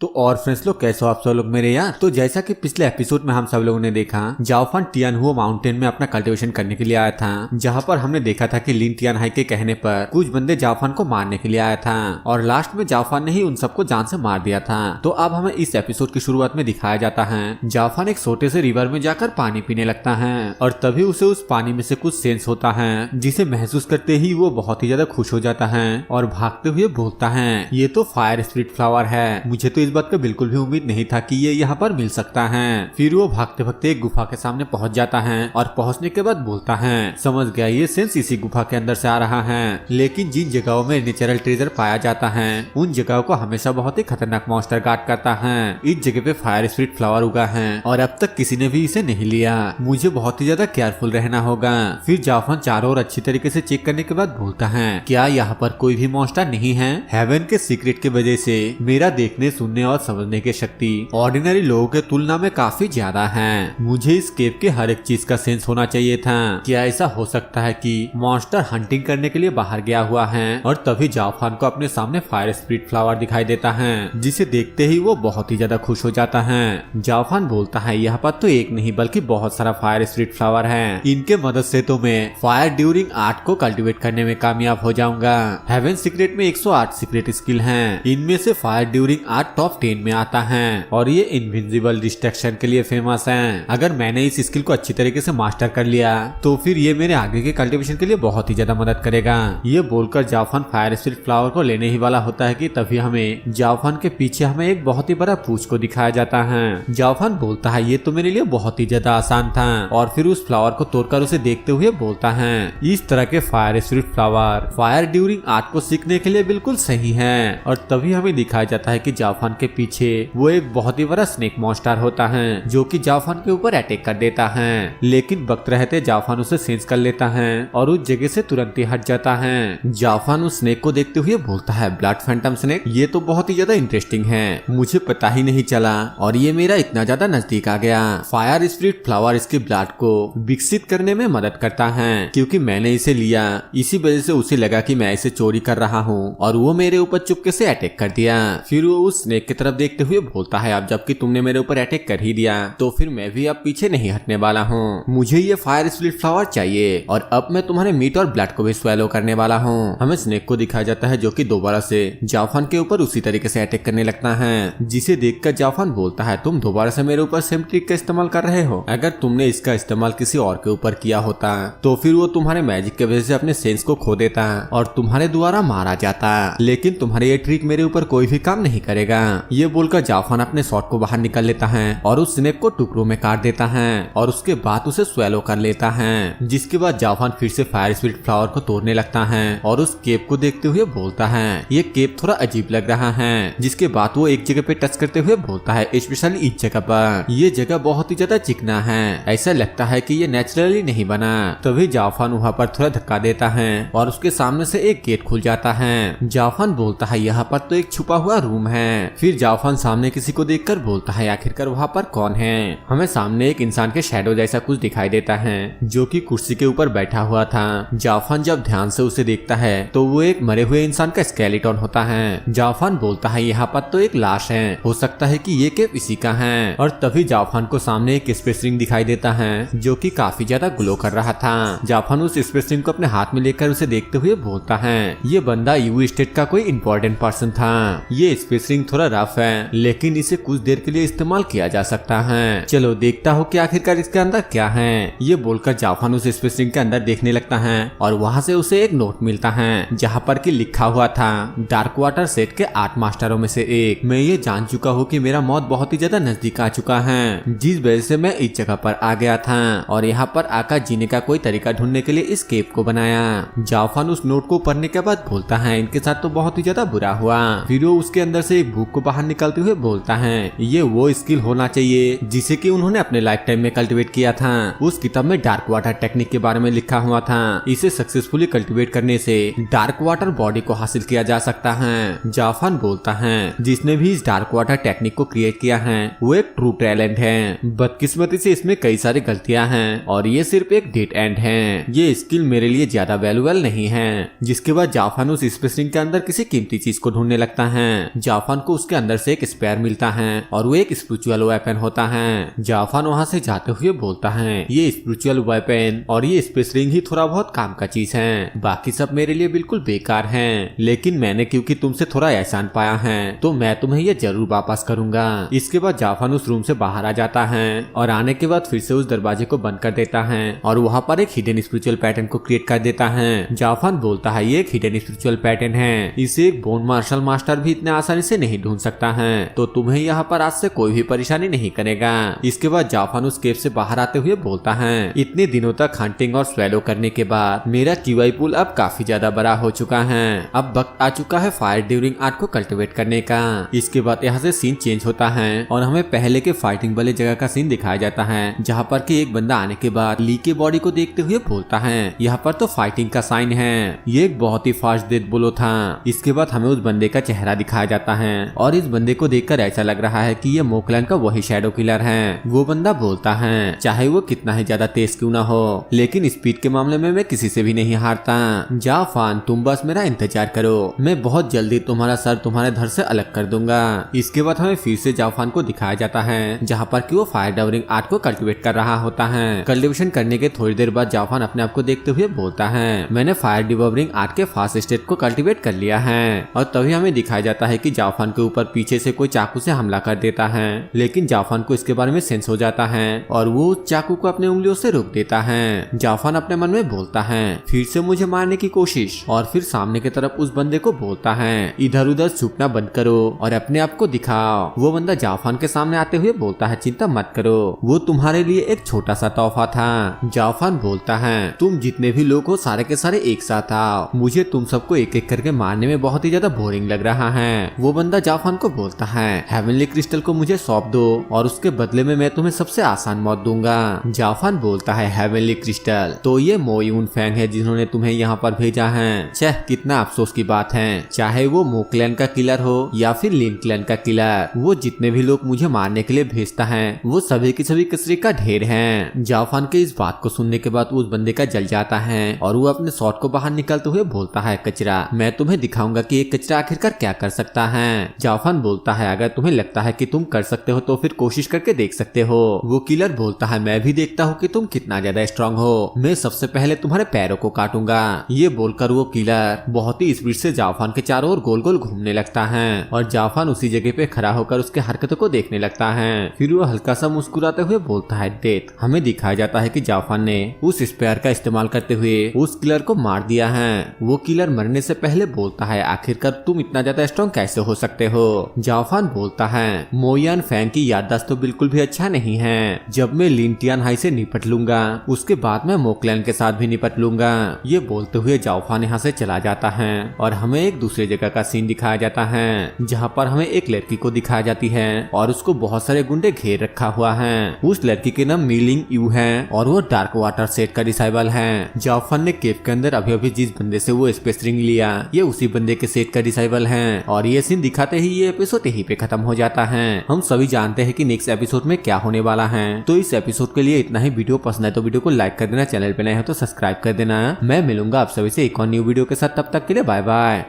तो और फ्रेंड्स लोग कैसे हो आप सब लोग मेरे यार। तो जैसा कि पिछले एपिसोड में हम सब लोगों ने देखा, जाओफान टियानहुओ माउंटेन में अपना कल्टीवेशन करने के लिए आया था, जहां पर हमने देखा था कि लिन टियानहाई के कहने पर कुछ बंदे जाओफान को मारने के लिए आया था और लास्ट में जाओफान ने ही उन सबको जान से मार दिया था। तो अब हमें इस एपिसोड की शुरुआत में दिखाया जाता है जाओफान एक छोटे से रिवर में जाकर पानी पीने लगता है और तभी उसे उस पानी में से कुछ सेंस होता है, जिसे महसूस करते ही वो बहुत ही ज्यादा खुश हो जाता है और भागते हुए बोलता है ये तो फायर स्पिरिट फ्लावर है। मुझे तो इस बात का बिल्कुल भी उम्मीद नहीं था कि ये यहाँ पर मिल सकता है। फिर वो भागते भागते एक गुफा के सामने पहुंच जाता है और पहुंचने के बाद बोलता है समझ गया, ये सेंस इसी गुफा के अंदर से आ रहा है, लेकिन जिन जगहों में नेचुरल ट्रेजर पाया जाता है उन जगहों को हमेशा बहुत ही खतरनाक मॉन्स्टर गार्ड करता है। इस जगह पे फायर स्पिरिट फ्लावर उगा है और अब तक किसी ने भी इसे नहीं लिया, मुझे बहुत ही ज्यादा केयरफुल रहना होगा। फिर जाओफान चारों ओर अच्छी तरीके से चेक करने के बाद बोलता है क्या यहाँ पर कोई भी मॉन्स्टर नहीं है? हेवन के सीक्रेट की वजह से मेरा देखने सुनने और समझने की शक्ति ऑर्डिनरी लोगों के तुलना में काफी ज्यादा है। मुझे इस केव के हर एक चीज का सेंस होना चाहिए था। क्या ऐसा हो सकता है कि मॉन्स्टर हंटिंग करने के लिए बाहर गया हुआ है? और तभी जाओफान को अपने सामने फायर स्पिरिट फ्लावर दिखाई देता है, जिसे देखते ही वो बहुत ही ज्यादा खुश हो जाता है। जाओफान बोलता है यहाँ पर तो एक नहीं बल्कि बहुत सारा फायर स्पिरिट फ्लावर है, इनके मदद से तो मैं फायर ड्यूरिंग आर्ट को कल्टीवेट करने में कामयाब हो जाऊंगा। हेवन सीक्रेट में 108 सीक्रेट स्किल हैं, इनमें से फायर ड्यूरिंग आर्ट टॉप 10 में आता है और ये इनविजिबल डिस्ट्रक्शन के लिए फेमस है। अगर मैंने इस स्किल को अच्छी तरीके से मास्टर कर लिया तो फिर ये मेरे आगे के कल्टीवेशन के लिए बहुत ही ज्यादा मदद करेगा। ये बोलकर जाओफान फायर स्पिरिट फ्लावर को लेने ही वाला होता है कि तभी हमें जाओफान के पीछे हमें एक बहुत ही बड़ा पूछ को दिखाया जाता है। जाओफान बोलता है ये तो मेरे लिए बहुत ही ज्यादा आसान था और फिर उस फ्लावर को तोड़कर उसे देखते हुए बोलता है इस तरह के fire spirit flower fire during art को सीखने के लिए बिल्कुल सही है। और तभी हमें दिखाया जाता है कि जाओफान के पीछे वो एक बहुत ही बड़ा स्नेक मॉन्स्टर होता है जो कि जाओफान के ऊपर अटैक कर देता है, लेकिन वक्त रहते जाओफान उसे सेंस कर लेता है और उस जगह से तुरंत ही हट जाता है। जाओफान उस स्नेक को देखते हुए बोलता है ब्लड फैंटम स्नेक, ये तो बहुत ही ज्यादा इंटरेस्टिंग है, मुझे पता ही नहीं चला और ये मेरा इतना ज्यादा नजदीक आ गया। फायर स्पिरिट फ्लावर इसके ब्लड को विकसित करने में मदद करता है, क्योंकि मैंने इसे लिया इसी वजह से उसे लगा कि मैं इसे चोरी कर रहा हूँ और वो मेरे ऊपर चुपके से अटैक कर दिया। फिर वो उस स्नेक की तरफ देखते हुए बोलता है अब जबकि तुमने मेरे ऊपर अटैक कर ही दिया तो फिर मैं भी अब पीछे नहीं हटने वाला हूँ, मुझे ये फायर स्पिरिट फ्लावर चाहिए और अब मैं तुम्हारे मीट और ब्लड को भी स्वेलो करने वाला हूँ। हमें स्नेक को दिखाया जाता है जो कि दोबारा से जाओफान के ऊपर उसी तरीके से अटैक करने लगता है, जिसे देखकर जाओफान बोलता है तुम दोबारा से मेरे ऊपर सेम ट्रिक का इस्तेमाल कर रहे हो, अगर तुमने इसका इस्तेमाल किसी और के ऊपर किया होता तो फिर वो तुम्हारे मैजिक की वजह से अपने सेंस को खो देता और तुम्हारे द्वारा मारा जाता, लेकिन तुम्हारे ये ट्रिक मेरे ऊपर कोई भी काम नहीं करेगा। ये बोलकर जाओफान अपने शॉट को बाहर निकाल लेता है और उस स्नेक को टुकड़ों में काट देता है और उसके बाद उसे स्वेलो कर लेता है, जिसके बाद जाओफान फिर से फायर स्पिरिट फ्लावर को तोड़ने लगता है और उस केव को देखते हुए बोलता है ये केव थोड़ा अजीब लग रहा है, जिसके बाद वो एक जगह पे टच करते हुए बोलता है स्पेशली इस जगह पर ये जगह बहुत ही ज्यादा चिकना है, ऐसा लगता है कि ये नेचुरली नहीं बना। तभी जाओफान वहाँ पर थोड़ा धक्का देता है और उसके सामने से एक गेट खुल जाता है। जाओफान बोलता है यहाँ पर तो एक छुपा हुआ रूम है। फिर जाओफान सामने किसी को देखकर बोलता है आखिरकार वहाँ पर कौन है? हमें सामने एक इंसान के शैडो जैसा कुछ दिखाई देता है जो कि कुर्सी के ऊपर बैठा हुआ था। जाओफान जब ध्यान से उसे देखता है तो वो एक मरे हुए इंसान का स्केलेटन होता है। जाओफान बोलता है यहाँ पर तो एक लाश है, हो सकता है कि ये केव इसी का है। और तभी जाओफान को सामने एक स्पेस रिंग दिखाई देता है जो कि काफी ज्यादा ग्लो कर रहा था। जाओफान उस स्पेस रिंग को अपने हाथ में लेकर उसे देखते हुए बोलता है ये बंदा यू स्टेट का कोई इंपॉर्टेंट पर्सन था। ये स्पेस रिंग थोड़ा रफ है लेकिन इसे कुछ देर के लिए इस्तेमाल किया जा सकता है, चलो देखता हूँ कि आखिरकार इसके अंदर क्या है। ये बोलकर जाओफान उस स्पेस रिंग के अंदर देखने लगता है और वहाँ से उसे एक नोट मिलता है जहाँ पर कि लिखा हुआ था डार्क वाटर सेट के 8 मास्टरों में से एक। मैं ये जान चुका हूँ कि मेरा मौत बहुत ही ज्यादा नजदीक आ चुका है, जिस वजह से मैं इस जगह पर आ गया था और यहाँ पर आकर जीने का कोई तरीका ढूंढने के लिए इस केव को बनाया। जाओफान उस नोट को पढ़ने के बाद बोलता है इनके साथ तो बहुत ही ज्यादा बुरा हुआ। फिर वो उसके अंदर से एक बुक को बाहर निकालते हुए बोलता है ये वो स्किल होना चाहिए जिसे कि उन्होंने अपने लाइफ टाइम में कल्टीवेट किया था। उस किताब में डार्क वाटर टेक्निक के बारे में लिखा हुआ था, इसे सक्सेसफुली कल्टीवेट करने से डार्क वाटर बॉडी को हासिल किया जा सकता है। जाओफान बोलता है जिसने भी इस डार्क वाटर टेक्निक को क्रिएट किया है वो एक ट्रू टैलेंट है, बदकिस्मती से इसमें कई सारी गलतियां हैं और ये सिर्फ एक डेड एंड है, ये स्किल मेरे लिए ज्यादा वैल्यूएबल नहीं है। जिसके बाद जाओफान उस स्पेस रिंग के अंदर किसी कीमती चीज को ढूंढने लगता है। जाओफान को उसके उसके अंदर से एक स्पेयर मिलता है और वो एक स्पिरिचुअल वेपन होता है। जाफान वहाँ से जाते हुए बोलता है ये स्पिरिचुअल वेपन और ये स्पेस रिंग ही थोड़ा बहुत काम का चीज है, बाकी सब मेरे लिए बिल्कुल बेकार है, लेकिन मैंने क्योंकि तुमसे थोड़ा एहसान पाया है तो मैं तुम्हें ये जरूर वापस करूंगा। इसके बाद जाफान उस रूम से बाहर आ जाता है और आने के बाद फिर से उस दरवाजे को बंद कर देता है और वहाँ पर एक हिडन स्पिरिचुअल पैटर्न को क्रिएट कर देता है। जाफान बोलता है ये एक हिडन स्पिरिचुअल पैटर्न है, इसे एक बोन मार्शल मास्टर भी इतने आसानी से नहीं ढूंढ सकता है, तो तुम्हें यहाँ पर आज से कोई भी परेशानी नहीं करेगा। इसके बाद जाफान उस केव से बाहर आते हुए बोलता है इतने दिनों तक हंटिंग और स्वेलो करने के बाद मेरा कीवाई पूल अब काफी ज्यादा बड़ा हो चुका है, अब वक्त आ चुका है फायर ड्यूरिंग आर्ट को कल्टिवेट करने का। इसके बाद यहाँ से सीन चेंज होता है और हमें पहले के फाइटिंग वाले जगह का सीन दिखाया जाता है, जहाँ पर कि एक बंदा आने के बाद ली के बॉडी को देखते हुए बोलता है यहाँ पर तो फाइटिंग का साइन है, ये एक बहुत ही फास्ट डेथ ब्लो था। इसके बाद हमें उस बंदे का चेहरा दिखाया जाता है और इस बंदे को देखकर ऐसा लग रहा है कि ये मोकलैंड का वही शैडो किलर है। वो बंदा बोलता है चाहे वो कितना ही ज्यादा तेज क्यों ना हो, लेकिन स्पीड के मामले में मैं किसी से भी नहीं हारता। जाफान तुम बस मेरा इंतजार करो, मैं बहुत जल्दी तुम्हारा सर तुम्हारे धड़ से अलग कर दूंगा। इसके बाद हमें फिर से जाफान को दिखाया जाता है जहाँ पर कि वो फायर ड्यूरिंग आर्ट को कल्टिवेट कर रहा होता है। कल्टिवेशन करने के थोड़ी देर बाद जाफान अपने आप को देखते हुए बोलता है मैंने फायर डिवोरिंग आर्ट के फास्ट स्टेट को कल्टिवेट कर लिया है। और तभी हमें दिखाया जाता है कि जाफान के ऊपर पीछे से कोई चाकू से हमला कर देता है, लेकिन जाफान को इसके बारे में सेंस हो जाता है और वो उस चाकू को अपने उंगलियों से रोक देता है। जाफान अपने मन में बोलता है फिर से मुझे मारने की कोशिश, और फिर सामने की तरफ उस बंदे को बोलता है इधर उधर छुपना बंद करो और अपने आप को दिखाओ। वो बंदा जाफान के सामने आते हुए बोलता है चिंता मत करो, वो तुम्हारे लिए एक छोटा सा तोहफा था। जाफान बोलता है तुम जितने भी लोग हो सारे के सारे एक साथ आओ, मुझे तुम सबको एक एक करके मारने में बहुत ही ज्यादा बोरिंग लग रहा है। वो बंदा जाफान को बोलता है हेवनली क्रिस्टल को मुझे सौंप दो और उसके बदले में मैं तुम्हें सबसे आसान मौत दूंगा। जाफान बोलता है हेवनली क्रिस्टल तो ये मो यून फैंग है जिन्होंने तुम्हें यहाँ पर भेजा है। छह कितना अफसोस की बात है, चाहे वो मोकलैंड का किलर हो या फिर लिंकलैंड का किलर, वो जितने भी लोग मुझे मारने के लिए भेजता है वो सभी की सभी कचरे का ढेर है। जाफान के इस बात को सुनने के बाद उस बंदे का जल जाता है और वो अपने शॉट को बाहर निकलते हुए बोलता है कचरा, मैं तुम्हें दिखाऊंगा कि एक कचरा आखिरकार क्या कर सकता है। जाफान बोलता है अगर तुम्हें लगता है कि तुम कर सकते हो तो फिर कोशिश करके देख सकते हो। वो किलर बोलता है मैं भी देखता हूँ कि तुम कितना ज्यादा स्ट्रांग हो, मैं सबसे पहले तुम्हारे पैरों को काटूंगा। ये बोलकर वो किलर बहुत ही स्पीड से जाफान के चारों ओर गोल गोल घूमने लगता है और जाफान उसी जगह पे खड़ा होकर उसके हरकतों को देखने लगता है। फिर वो हल्का सा मुस्कुराते हुए बोलता है डेथ। हमें दिखाया जाता है कि जाफान ने उस स्पेयर का इस्तेमाल करते हुए उस किलर को मार दिया है। वो किलर मरने से पहले बोलता है आखिरकार तुम इतना ज्यादा स्ट्रॉन्ग कैसे हो सकते हो। जाफान बोलता है मोयान फैंग की याददाश्त तो बिल्कुल भी अच्छा नहीं है, जब मैं लिन टियान हाई से निपट लूंगा उसके बाद मैं मोकलैंड के साथ भी निपट लूंगा। ये बोलते हुए जाफान यहाँ से चला जाता है और हमें एक दूसरे जगह का सीन दिखाया जाता है जहाँ पर हमें एक लड़की को दिखाया जाती है और उसको बहुत सारे गुंडे घेर रखा हुआ है। उस लड़की के नाम मीलिंग यू है और वो डार्क वाटर सेट का डिसाइबल है। जाफान ने केव के अंदर अभी अभी जिस बंदे से वो स्पेस रिंग लिया ये उसी बंदे के सेट का डिसाइबल है और ये सीन दिखाते ही ये एपिसोड यहीं पे खत्म हो जाता है। हम सभी जानते हैं कि नेक्स्ट एपिसोड में क्या होने वाला है, तो इस एपिसोड के लिए इतना ही। वीडियो पसंद है तो वीडियो को लाइक कर देना, चैनल पे नए हो तो सब्सक्राइब कर देना। मैं मिलूंगा आप सभी से एक और न्यू वीडियो के साथ, तब तक के लिए बाय बाय।